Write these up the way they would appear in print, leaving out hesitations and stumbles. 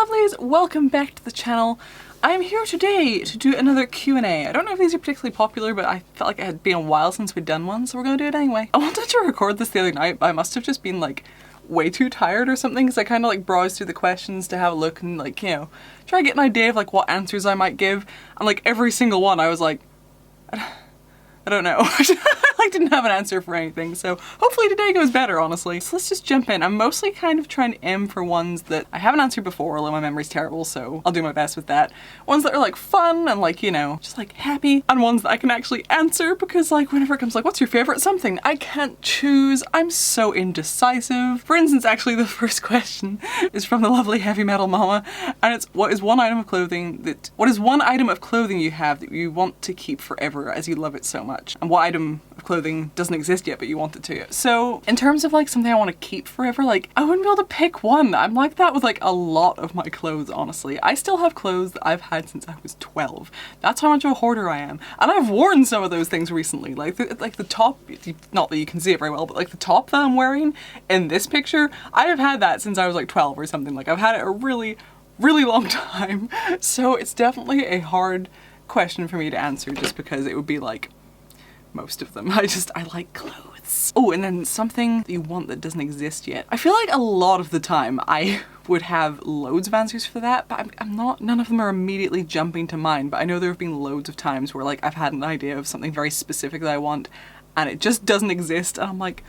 lovelies, welcome back to the channel. I am here today to do another Q&A. I don't know if these are particularly popular, but I felt like it had been a while since we'd done one, so we're gonna do it anyway. I wanted to record this the other night, but I must have just been like way too tired or something, because I kind of like browsed through the questions to have a look and like, you know, try to get an idea of like what answers I might give, and like every single one I was like, I don't know. I didn't have an answer for anything, so hopefully today goes better, honestly. So let's just jump in. I'm mostly kind of trying to aim for ones that I haven't answered before, although my memory's terrible, so I'll do my best with that. Ones that are like fun and like, you know, just like happy, and ones that I can actually answer, because like whenever it comes like, what's your favorite something? I can't choose. I'm so indecisive. For instance, actually the first question is from the lovely heavy metal mama, and it's, what is one item of clothing you have that you want to keep forever as you love it so much? And what item of clothing doesn't exist yet but you want it to? So in terms of like something I want to keep forever, like I wouldn't be able to pick one. I'm like that with like a lot of my clothes, honestly. I still have clothes that I've had since I was 12. That's how much of a hoarder I am. And I've worn some of those things recently. Like the top, not that you can see it very well, but like the top that I'm wearing in this picture, I have had that since I was like 12 or something. Like I've had it a really, really long time. So it's definitely a hard question for me to answer, just because it would be like most of them. I like clothes. Oh, and then something that you want that doesn't exist yet. I feel like a lot of the time I would have loads of answers for that, but I'm not, none of them are immediately jumping to mind, but I know there have been loads of times where like I've had an idea of something very specific that I want and it just doesn't exist, and I'm like,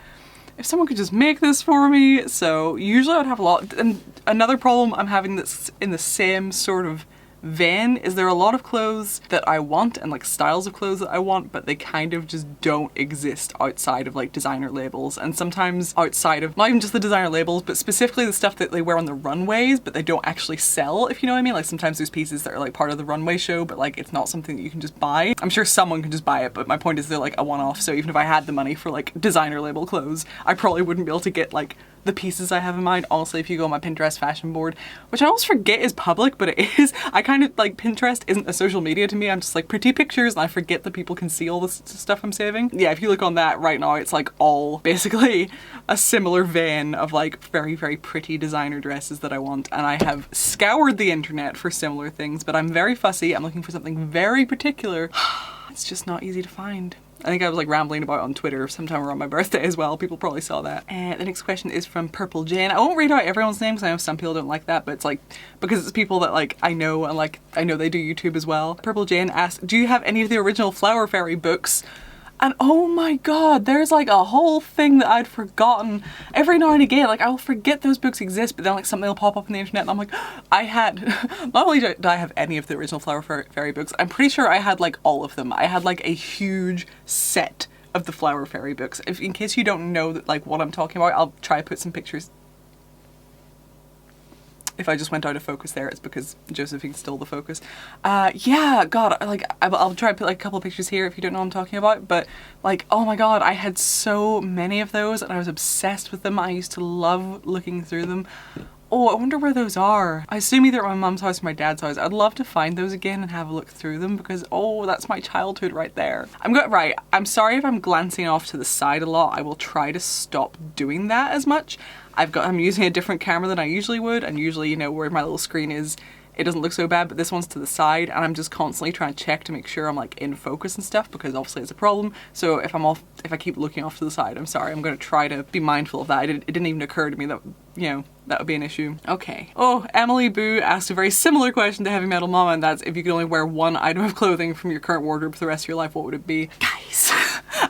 if someone could just make this for me. So usually I'd have a lot. And another problem I'm having that's in the same sort of vein is there are a lot of clothes that I want and like styles of clothes that I want, but they kind of just don't exist outside of like designer labels, and sometimes outside of not even just the designer labels, but specifically the stuff that they wear on the runways but they don't actually sell, if you know what I mean. Like sometimes there's pieces that are like part of the runway show, but like it's not something that you can just buy. I'm sure someone can just buy it, but my point is they're like a one-off, so even if I had the money for like designer label clothes, I probably wouldn't be able to get like the pieces I have in mind. Honestly, if you go on my Pinterest fashion board, which I always forget is public, but it is, I kind of like, Pinterest isn't a social media to me. I'm just like pretty pictures, and I forget that people can see all this stuff I'm saving. Yeah, if you look on that right now, it's like all basically a similar vein of like very, very pretty designer dresses that I want, and I have scoured the internet for similar things, but I'm very fussy. I'm looking for something very particular. It's just not easy to find. I think I was like rambling about on Twitter sometime around my birthday as well. People probably saw that. And the next question is from Purple Jane. I won't read out everyone's name because I know some people don't like that, but it's like, because it's people that like I know, and like I know they do YouTube as well. Purple Jane asked, do you have any of the original Flower Fairy books? And oh my god, there's like a whole thing that I'd forgotten. Every now and again, like I will forget those books exist, but then like something will pop up on the internet and I'm like, I had, not only did I have any of the original Flower Fairy books, I'm pretty sure I had like all of them. I had like a huge set of the Flower Fairy books. If, in case you don't know that, like what I'm talking about, I'll try to put some pictures. If I just went out of focus there, it's because Josephine stole the focus. Yeah, god, like, I'll try to put like a couple of pictures here if you don't know what I'm talking about, but like, oh my god, I had so many of those and I was obsessed with them. I used to love looking through them. Oh, I wonder where those are. I assume either at my mum's house or my dad's house. I'd love to find those again and have a look through them, because oh, that's my childhood right there. Right, I'm sorry if I'm glancing off to the side a lot. I will try to stop doing that as much. I'm using a different camera than I usually would, and usually, you know, where my little screen is, it doesn't look so bad, but this one's to the side, and I'm just constantly trying to check to make sure I'm like in focus and stuff, because obviously it's a problem. So if I keep looking off to the side, I'm sorry. I'm gonna try to be mindful of that. It didn't even occur to me that, you know, that would be an issue. Okay. Oh, Emily Boo asked a very similar question to Heavy Metal Mama, and that's, if you could only wear one item of clothing from your current wardrobe for the rest of your life, what would it be? Guys,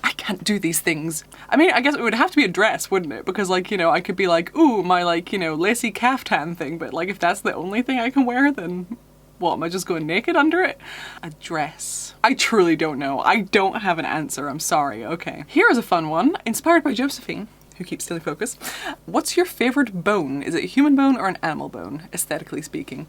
I can't do these things. I mean, I guess it would have to be a dress, wouldn't it? Because like, you know, I could be like, ooh, my like, you know, lacy caftan thing, but like if that's the only thing I can wear, then what, am I just going naked under it? A dress. I truly don't know. I don't have an answer, I'm sorry. Okay. Here is a fun one, inspired by Josephine, who keeps stealing focus. What's your favorite bone? Is it a human bone or an animal bone, aesthetically speaking?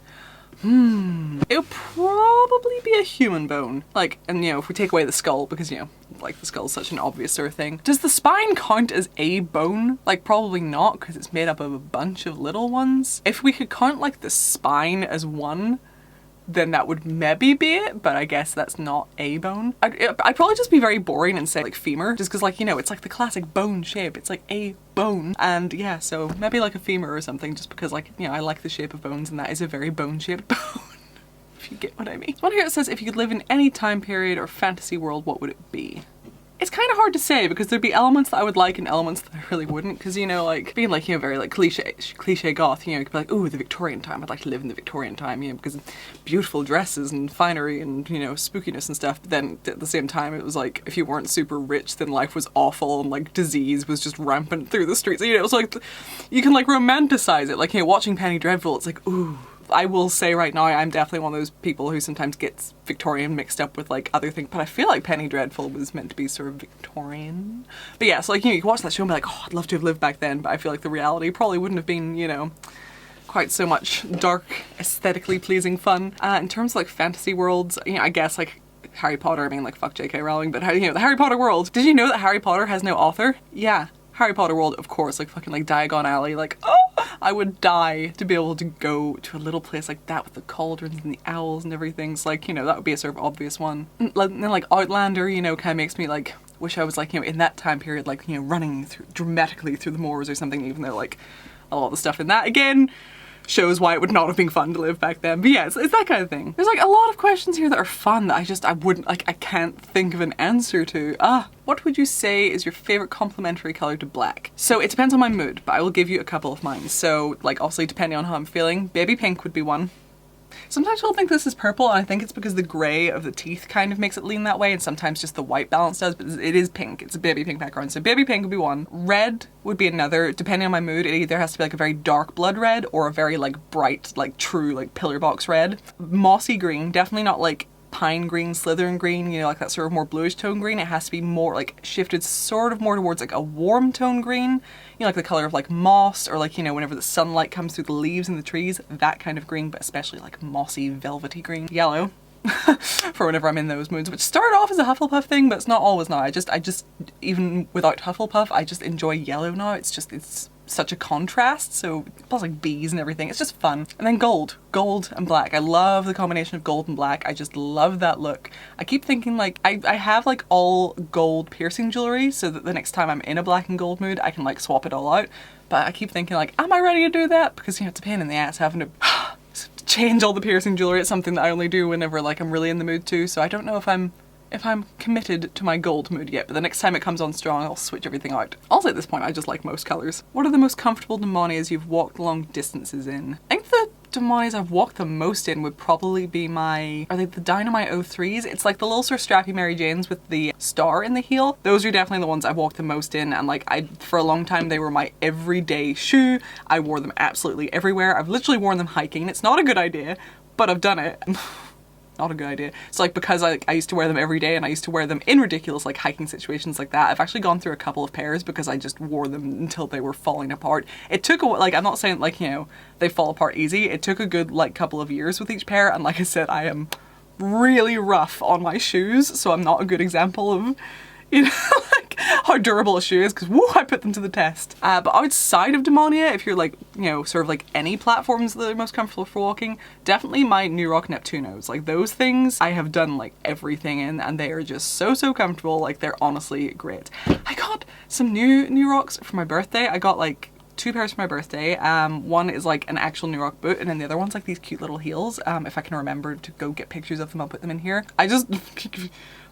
It would probably be a human bone. Like, and you know, if we take away the skull, because you know, like the skull's such an obvious sort of thing. Does the spine count as a bone? Like probably not, because it's made up of a bunch of little ones. If we could count like the spine as one, then that would maybe be it, but I guess that's not a bone. I'd probably just be very boring and say like femur, just because like, you know, it's like the classic bone shape. It's like a bone. And yeah, so maybe like a femur or something, just because like, you know, I like the shape of bones and that is a very bone-shaped bone. If you get what I mean. One here it says, if you could live in any time period or fantasy world, what would it be? It's kind of hard to say because there'd be elements that I would like and elements that I really wouldn't, because, you know, like being like, you know, very like cliche goth, you know, you could be like, ooh, the Victorian time, I'd like to live in the Victorian time, you know, because beautiful dresses and finery and, you know, spookiness and stuff. But then at the same time, it was like, if you weren't super rich, then life was awful and like disease was just rampant through the streets. You know, it was like, you can like romanticize it, like, you know, watching Penny Dreadful, it's like, ooh. I will say right now, I'm definitely one of those people who sometimes gets Victorian mixed up with like other things, but I feel like Penny Dreadful was meant to be sort of Victorian. But yeah, so like, you know, you can watch that show and be like, oh, I'd love to have lived back then, but I feel like the reality probably wouldn't have been, you know, quite so much dark, aesthetically pleasing fun. In terms of like fantasy worlds, you know, I guess like Harry Potter, I mean like fuck J.K. Rowling, but you know, the Harry Potter world. Did you know that Harry Potter has no author? Yeah. Harry Potter world, of course, like fucking like Diagon Alley, like, oh, I would die to be able to go to a little place like that with the cauldrons and the owls and everything. So like, you know, that would be a sort of obvious one. And then like Outlander, you know, kind of makes me like, wish I was like, you know, in that time period, like, you know, running through, dramatically through the moors or something, even though like a lot of the stuff in that, again, shows why it would not have been fun to live back then. But yeah, it's that kind of thing. There's like a lot of questions here that are fun that I wouldn't, like, I can't think of an answer to. What would you say is your favorite complementary color to black? So it depends on my mood, but I will give you a couple of mine. So like, obviously depending on how I'm feeling, baby pink would be one. Sometimes people think this is purple, and I think it's because the grey of the teeth kind of makes it lean that way, and sometimes just the white balance does, but it is pink. It's a baby pink background, so baby pink would be one. Red would be another. Depending on my mood, it either has to be like a very dark blood red or a very like bright, like true like pillar box red. Mossy green, definitely not like pine green, Slytherin green, you know, like that sort of more bluish tone green. It has to be more like shifted sort of more towards like a warm tone green, you know, like the color of like moss, or like, you know, whenever the sunlight comes through the leaves and the trees, that kind of green, but especially like mossy, velvety green. Yellow. For whenever I'm in those moods, which started off as a Hufflepuff thing, but it's not always now. I just, even without Hufflepuff, I just enjoy yellow now. It's such a contrast, so plus like bees and everything, it's just fun. And then gold and black. I love the combination of gold and black. I just love that look. I keep thinking like, I have like all gold piercing jewelry, so that the next time I'm in a black and gold mood, I can like swap it all out. But I keep thinking like, am I ready to do that? Because, you know, it's a pain in the ass having to change all the piercing jewelry. It's something that I only do whenever like I'm really in the mood too, so I don't know if I'm committed to my gold mood yet, but the next time it comes on strong, I'll switch everything out. Also at this point, I just like most colours. What are the most comfortable demonias you've walked long distances in? I think the demonias I've walked the most in would probably be are they the Dynamite 03s? It's like the little sort of strappy Mary Janes with the star in the heel. Those are definitely the ones I've walked the most in, and like for a long time they were my everyday shoe. I wore them absolutely everywhere. I've literally worn them hiking. It's not a good idea, but I've done it. Not a good idea. So like, because I used to wear them every day and I used to wear them in ridiculous like hiking situations like that, I've actually gone through a couple of pairs because I just wore them until they were falling apart. It took like, I'm not saying like, you know, they fall apart easy. It took a good like couple of years with each pair, and like I said, I am really rough on my shoes, so I'm not a good example of, you know, like how durable a shoe is, because woo, I put them to the test. But outside of Demonia, if you're like, you know, sort of like any platforms that are most comfortable for walking, definitely my New Rock Neptunos. Like those things I have done like everything in, and they are just so comfortable. Like they're honestly great. I got some new Rocks for my birthday. I got like 2 pairs for my birthday. One is like an actual New Rock boot, and then the other one's like these cute little heels. If I can remember to go get pictures of them, I'll put them in here. I just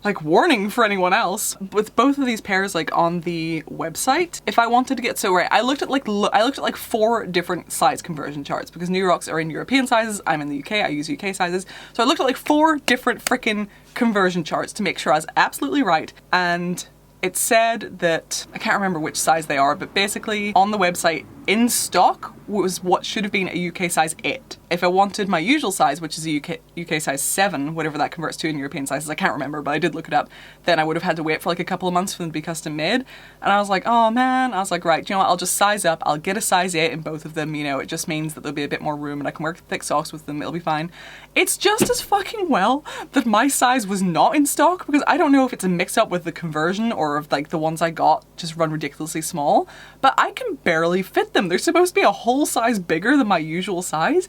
like, warning for anyone else, with both of these pairs like on the website, if I wanted to get, so right, I looked at like 4 different size conversion charts, because New Rocks are in European sizes, I'm in the UK, I use UK sizes, so I looked at like 4 different freaking conversion charts to make sure I was absolutely right, and it said that, I can't remember which size they are, but basically on the website, in stock was what should have been a UK size 8. If I wanted my usual size, which is a UK size 7, whatever that converts to in European sizes, I can't remember, but I did look it up, then I would have had to wait for like a couple of months for them to be custom made. And I was like, oh man, I was like, right, you know what, I'll just size up, I'll get a size 8 in both of them, you know, it just means that there'll be a bit more room and I can wear thick socks with them, it'll be fine. It's just as fucking well that my size was not in stock, because I don't know if it's a mix up with the conversion or if like the ones I got just run ridiculously small, but I can barely fit them. They're supposed to be a whole size bigger than my usual size,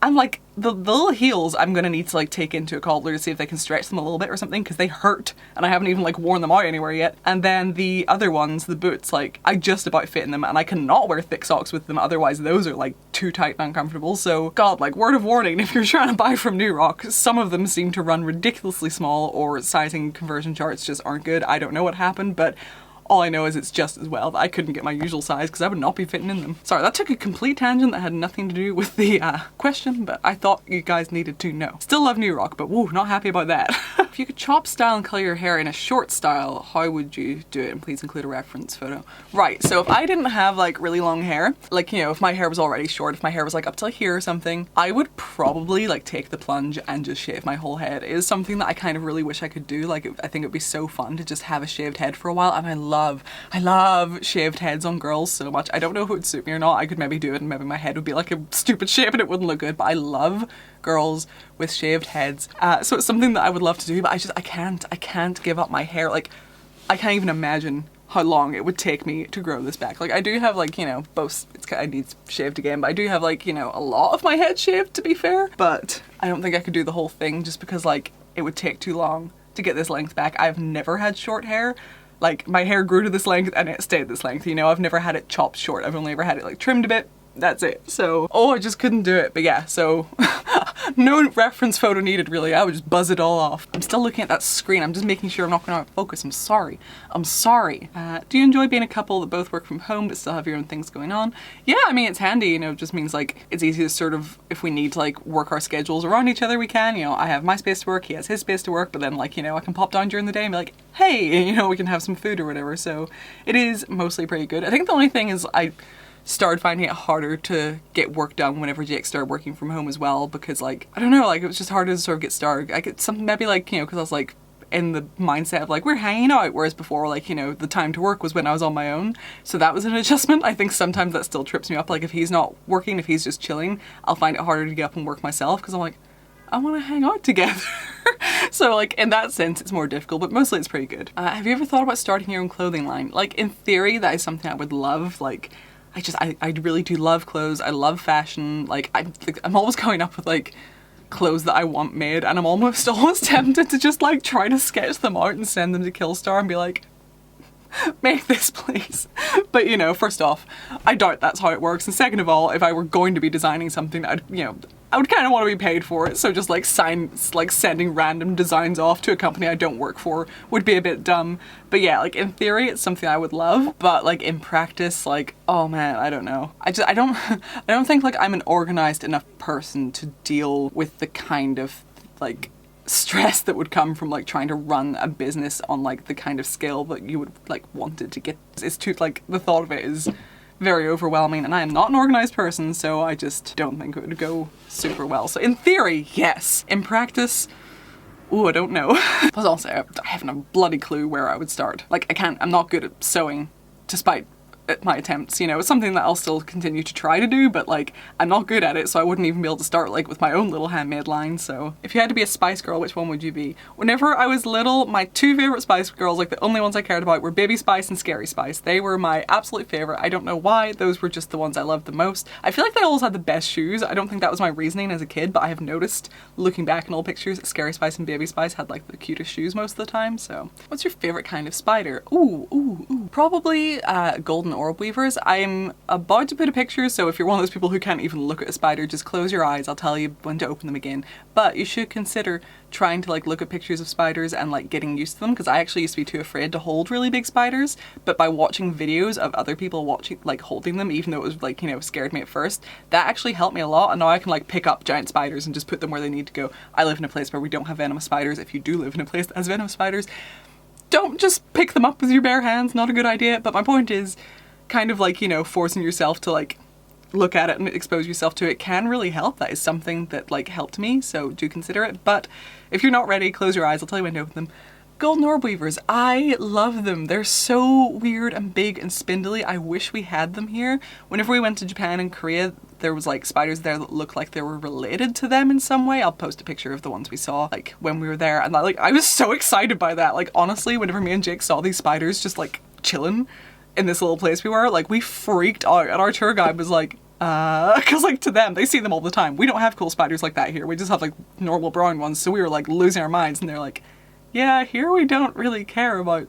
And like the little heels I'm gonna need to like take into a cobbler to see if they can stretch them a little bit or something, because they hurt and I haven't even like worn them out anywhere yet. And then the other ones, the boots, like I just about fit in them, and I cannot wear thick socks with them, otherwise those are like too tight and uncomfortable. So God, like word of warning, if you're trying to buy from New Rock, some of them seem to run ridiculously small, or sizing conversion charts just aren't good. I don't know what happened, but all I know is it's just as well that I couldn't get my usual size because I would not be fitting in them. Sorry, that took a complete tangent that had nothing to do with the question, but I thought you guys needed to know. Still love New Rock, but woo, not happy about that. If you could chop, style, and color your hair in a short style, how would you do it? And please include a reference photo. Right, so if I didn't have like really long hair, like, you know, if my hair was already short, if my hair was like up to here or something, I would probably like take the plunge and just shave my whole head. It is something that I kind of really wish I could do. Like, I think it would be so fun to just have a shaved head for a while, and I love shaved heads on girls so much. I don't know if it would suit me or not. I could maybe do it and maybe my head would be like a stupid shape and it wouldn't look good, but I love girls with shaved heads. So it's something that I would love to do, but I can't give up my hair. Like, I can't even imagine how long it would take me to grow this back. Like, I do have like, you know, both, I need shaved again, but I do have like, you know, a lot of my head shaved, to be fair, but I don't think I could do the whole thing just because like it would take too long to get this length back. I've never had short hair. Like, my hair grew to this length and it stayed this length, you know. I've never had it chopped short. I've only ever had it like trimmed a bit. That's it. So, oh, I just couldn't do it. But yeah, so no reference photo needed, really. I would just buzz it all off. I'm still looking at that screen. I'm just making sure I'm not going to focus. I'm sorry. Do you enjoy being a couple that both work from home but still have your own things going on? Yeah, I mean, it's handy, you know. It just means like it's easy to sort of, if we need to like work our schedules around each other, we can. You know, I have my space to work, he has his space to work, but then like, you know, I can pop down during the day and be like, hey, you know, we can have some food or whatever. So it is mostly pretty good. I think the only thing is I started finding it harder to get work done whenever Jake started working from home as well, because like, I don't know, like it was just harder to sort of get started. I get something maybe like, you know, because I was like in the mindset of like, we're hanging out, whereas before, like, you know, the time to work was when I was on my own. So that was an adjustment. I think sometimes that still trips me up. Like, if he's not working, if he's just chilling, I'll find it harder to get up and work myself because I'm like, I want to hang out together. So like in that sense it's more difficult, but mostly it's pretty good. Have you ever thought about starting your own clothing line? Like, in theory that is something I would love. Like, I really do love clothes. I love fashion. Like, I'm always coming up with like clothes that I want made, and I'm almost always tempted to just like try to sketch them out and send them to Killstar and be like, make this please. But you know, first off, I doubt that's how it works, and second of all, if I were going to be designing something, I would kind of want to be paid for it. So just like sending random designs off to a company I don't work for would be a bit dumb. But yeah, like in theory it's something I would love, but like in practice, like, oh man, I don't know. I don't think like I'm an organized enough person to deal with the kind of like stress that would come from like trying to run a business on like the kind of scale that you would like want it to get. It's too, like, the thought of it is very overwhelming, and I am not an organized person, so I just don't think it would go super well. So in theory, yes. In practice, ooh, I don't know. Plus also, I haven't a bloody clue where I would start. Like, I'm not good at sewing, despite my attempts, you know. It's something that I'll still continue to try to do, but like, I'm not good at it, so I wouldn't even be able to start like with my own little handmade line. So if you had to be a Spice Girl, which one would you be? Whenever I was little, my two favorite Spice Girls, like the only ones I cared about, were Baby Spice and Scary Spice. They were my absolute favorite. I don't know why, those were just the ones I loved the most. I feel like they always had the best shoes. I don't think that was my reasoning as a kid, but I have noticed, looking back in old pictures, that Scary Spice and Baby Spice had like the cutest shoes most of the time. So what's your favorite kind of spider? Ooh. Probably golden orb weavers. I'm about to put a picture, so if you're one of those people who can't even look at a spider, just close your eyes. I'll tell you when to open them again. But you should consider trying to like look at pictures of spiders and like getting used to them, because I actually used to be too afraid to hold really big spiders, but by watching videos of other people holding them, even though it was like, you know, scared me at first, that actually helped me a lot, and now I can like pick up giant spiders and just put them where they need to go. I live in a place where we don't have venomous spiders. If you do live in a place that has venomous spiders, don't just pick them up with your bare hands. Not a good idea. But my point is, kind of like, you know, forcing yourself to like look at it and expose yourself to it can really help. That is something that like helped me, so do consider it. But if you're not ready, close your eyes. I'll tell you when to open them. Golden orb weavers, I love them. They're so weird and big and spindly. I wish we had them here. Whenever we went to Japan and Korea, there was like spiders there that looked like they were related to them in some way. I'll post a picture of the ones we saw like when we were there, and like I was so excited by that. Like honestly, whenever me and Jake saw these spiders just like chilling in this little place we were, like we freaked out, and our tour guide was like, Because like to them, they see them all the time. We don't have cool spiders like that here. We just have like normal brown ones. So we were like losing our minds, and they're like, yeah, here we don't really care about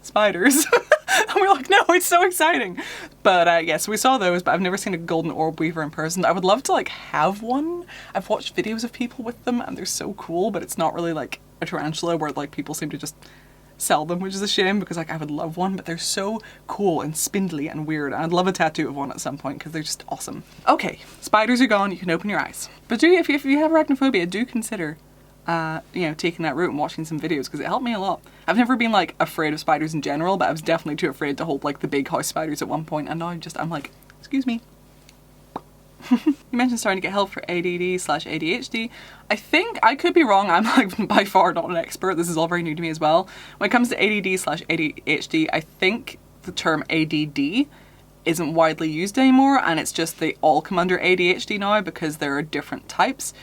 spiders. And we're like, no, it's so exciting. But yes, we saw those, but I've never seen a golden orb weaver in person. I would love to like have one. I've watched videos of people with them and they're so cool, but it's not really like a tarantula where like people seem to just sell them, which is a shame because like I would love one, but they're so cool and spindly and weird. I'd love a tattoo of one at some point because they're just awesome. Okay, spiders are gone, you can open your eyes. But do, if you have arachnophobia, do consider you know, taking that route and watching some videos because it helped me a lot. I've never been like afraid of spiders in general, but I was definitely too afraid to hold like the big house spiders at one point, and now I'm like, excuse me. You mentioned starting to get help for ADD/ADHD. I think, I could be wrong, I'm like by far not an expert, this is all very new to me as well. When it comes to ADD/ADHD, I think the term ADD isn't widely used anymore, and it's just they all come under ADHD now because there are different types.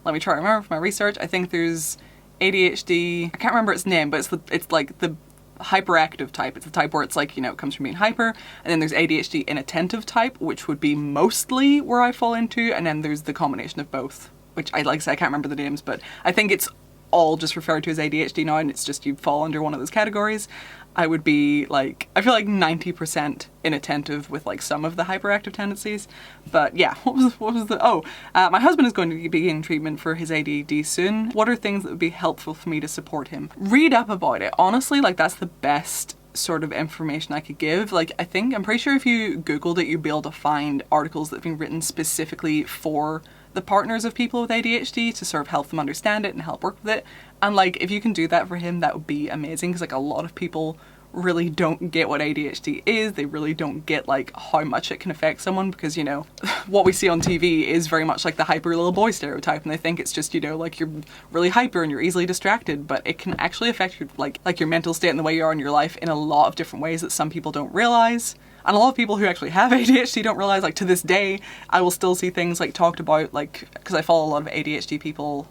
Let me try to remember from my research. I think there's ADHD, I can't remember its name, but it's like the hyperactive type. It's the type where it's like, you know, it comes from being hyper. And then there's ADHD inattentive type, which would be mostly where I fall into. And then there's the combination of both, which I like I said, I can't remember the names, but I think it's all just referred to as ADHD now, and it's just you fall under one of those categories. I would be like, I feel like 90% inattentive with like some of the hyperactive tendencies. But yeah, what was the, oh, my husband is going to be in treatment for his ADD soon. What are things that would be helpful for me to support him? Read up about it. Honestly, like that's the best sort of information I could give. Like I'm pretty sure if you Googled it, you'd be able to find articles that have been written specifically for the partners of people with ADHD to sort of help them understand it and help work with it. And like, if you can do that for him, that would be amazing, because like a lot of people really don't get what ADHD is. They really don't get like how much it can affect someone, because, you know, what we see on TV is very much like the hyper little boy stereotype, and they think it's just, you know, like you're really hyper and you're easily distracted, but it can actually affect your like your mental state and the way you are in your life in a lot of different ways that some people don't realize. And a lot of people who actually have ADHD don't realize, like to this day, I will still see things like talked about, like, because I follow a lot of ADHD people,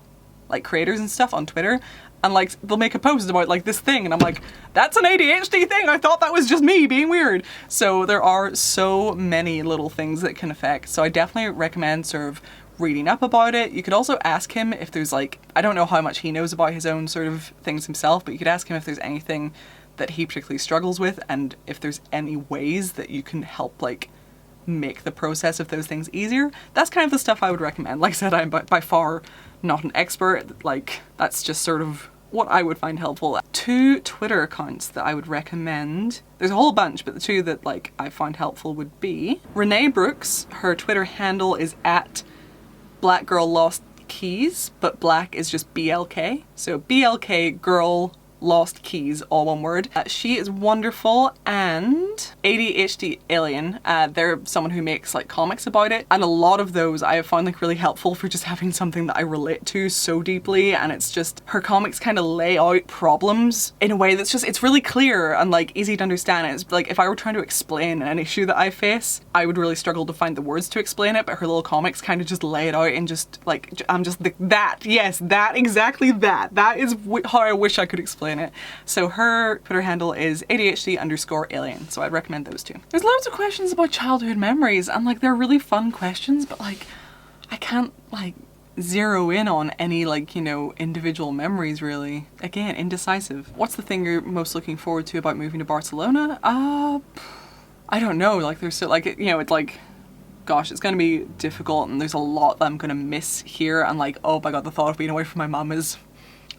like creators and stuff on Twitter, and like they'll make a post about like this thing and I'm like, that's an ADHD thing, I thought that was just me being weird. So there are so many little things that can affect, so I definitely recommend sort of reading up about it. You could also ask him if there's like, I don't know how much he knows about his own sort of things himself, but you could ask him if there's anything that he particularly struggles with, and if there's any ways that you can help like make the process of those things easier. That's kind of the stuff I would recommend. Like I said, I'm by far not an expert, like that's just sort of what I would find helpful. 2 Twitter accounts that I would recommend, there's a whole bunch, but the 2 that like I find helpful would be Renee Brooks. Her Twitter handle is at Black Girl Lost Keys, but black is just BLK, so BLK Girl Lost Keys, all one word. She is wonderful. And ADHD Alien, they're someone who makes like comics about it, and a lot of those I have found like really helpful for just having something that I relate to so deeply. And it's just, her comics kind of lay out problems in a way that's just, it's really clear and like easy to understand. It's like if I were trying to explain an issue that I face, I would really struggle to find the words to explain it, but her little comics kind of just lay it out and just like, I'm just that, yes, that, exactly that is how I wish I could explain it. So her Twitter handle is ADHD_alien, so I'd recommend those 2. There's loads of questions about childhood memories, and like they're really fun questions, but like I can't like zero in on any like, you know, individual memories really. Again, indecisive. What's the thing you're most looking forward to about moving to Barcelona? I don't know, like there's so like, you know, it's like, gosh, it's gonna be difficult, and there's a lot that I'm gonna miss here, and like, oh my god, the thought of being away from my mum is,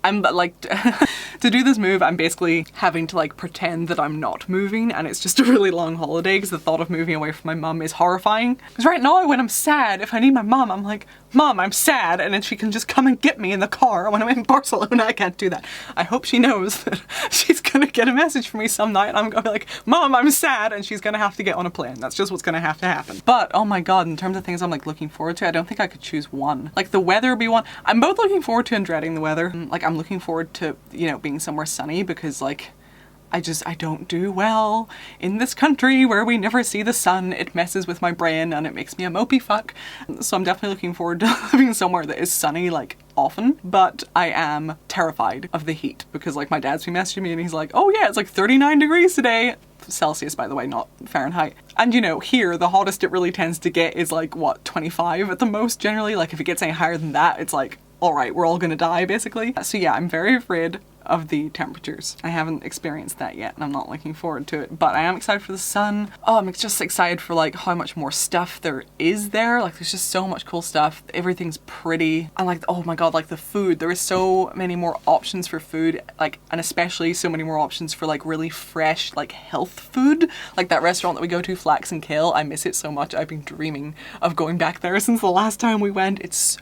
I'm like, to do this move, I'm basically having to like pretend that I'm not moving, and it's just a really long holiday because the thought of moving away from my mum is horrifying. Because right now when I'm sad, if I need my mum, I'm like, Mom, I'm sad, and then she can just come and get me in the car. When I'm in Barcelona, I can't do that. I hope she knows that she's gonna get a message from me some night and I'm gonna be like, Mom, I'm sad, and she's gonna have to get on a plane. That's just what's gonna have to happen. But oh my god, in terms of things I'm like looking forward to, I don't think I could choose one. Like the weather would be one. I'm both looking forward to and dreading the weather. Like I'm looking forward to, you know, being somewhere sunny, because like I don't do well in this country where we never see the sun. It messes with my brain and it makes me a mopey fuck. So I'm definitely looking forward to living somewhere that is sunny like often, but I am terrified of the heat because like my dad's been messaging me and he's like, oh yeah, it's like 39 degrees today. Celsius, by the way, not Fahrenheit. And you know, here, the hottest it really tends to get is like, what, 25 at the most generally? Like if it gets any higher than that, it's like, all right, we're all gonna die basically. So yeah, I'm very afraid of the temperatures. I haven't experienced that yet and I'm not looking forward to it, but I am excited for the sun. Oh, I'm just excited for like how much more stuff there is there. Like there's just so much cool stuff. Everything's pretty. And like, oh my god, like the food, there is so many more options for food, like, and especially so many more options for like really fresh, like health food. Like that restaurant that we go to, Flax and Kale, I miss it so much. I've been dreaming of going back there since the last time we went. It's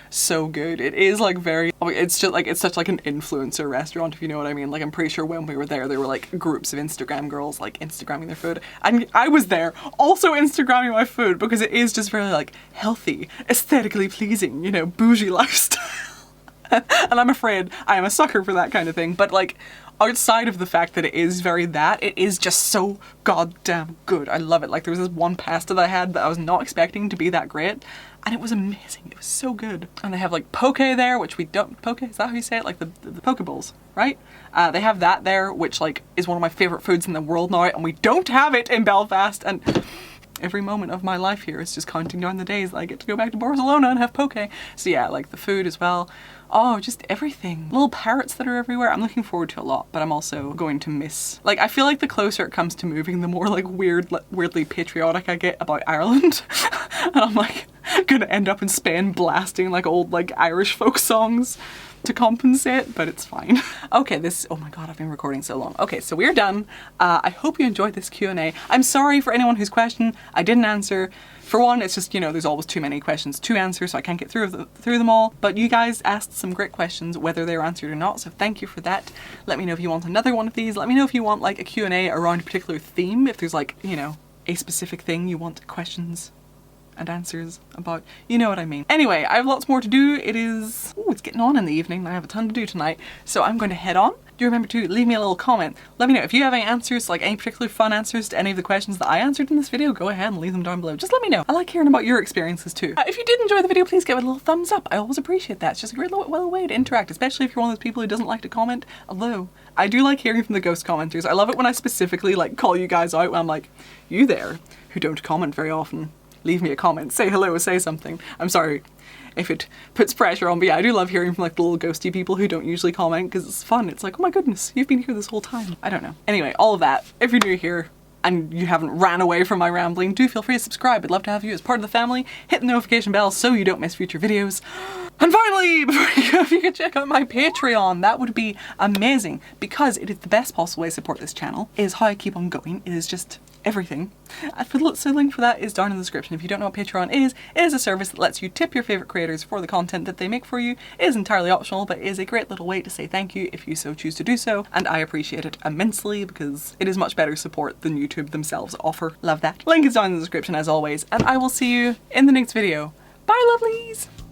so good. It is like very, it's just like, it's such like an influencer restaurant, if you know what I mean. Like I'm pretty sure when we were there were like groups of Instagram girls like Instagramming their food, and I was there also Instagramming my food because it is just very like healthy, aesthetically pleasing, you know, bougie lifestyle. And I'm afraid I am a sucker for that kind of thing, but like outside of the fact that it is very it is just so goddamn good. I love it. Like there was this one pasta that I had that I was not expecting to be that great, and it was amazing. It was so good. And they have like poke there, which we don't, poke, is that how you say it? Like the poke bowls, right? They have that there, which like is one of my favorite foods in the world now, and we don't have it in Belfast. And every moment of my life here is just counting down the days that I get to go back to Barcelona and have poke. So yeah, like the food as well. Oh, just everything. Little parrots that are everywhere. I'm looking forward to a lot, but I'm also going to miss, like, I feel like the closer it comes to moving, the more like weirdly patriotic I get about Ireland. And I'm like gonna end up in Spain blasting like old like Irish folk songs to compensate, but it's fine. Okay, oh my god, I've been recording so long. Okay, so we're done. I hope you enjoyed this Q&A. I'm sorry for anyone whose question I didn't answer. For one, it's just, you know, there's always too many questions to answer, so I can't get through them all. But you guys asked some great questions, whether they were answered or not, so thank you for that. Let me know if you want another one of these. Let me know if you want like a Q&A around a particular theme, if there's like, you know, a specific thing you want questions and answers about, you know what I mean. Anyway, I have lots more to do. It's getting on in the evening and I have a ton to do tonight, so I'm going to head on. Do remember to leave me a little comment. Let me know if you have any answers, like any particular fun answers to any of the questions that I answered in this video. Go ahead and leave them down below. Just let me know. I like hearing about your experiences too. If you did enjoy the video, please give it a little thumbs up. I always appreciate that. It's just a great little way to interact, especially if you're one of those people who doesn't like to comment. Although, I do like hearing from the ghost commenters. I love it when I specifically like call you guys out when I'm like, you there, who don't comment very often. Leave me a comment, say hello, say something. I'm sorry if it puts pressure on me. I do love hearing from like the little ghosty people who don't usually comment because it's fun. It's like, oh my goodness, you've been here this whole time. I don't know. Anyway, all of that. If you're new here and you haven't ran away from my rambling, do feel free to subscribe. I'd love to have you as part of the family. Hit the notification bell so you don't miss future videos. And finally, before you go, if you could check out my Patreon, that would be amazing, because it is the best possible way to support this channel. It is how I keep on going. It is just everything. So the link for that is down in the description. If you don't know what Patreon is, it is a service that lets you tip your favourite creators for the content that they make for you. It is entirely optional, but it is a great little way to say thank you if you so choose to do so, and I appreciate it immensely because it is much better support than YouTube themselves offer. Love that. Link is down in the description as always, and I will see you in the next video. Bye, lovelies!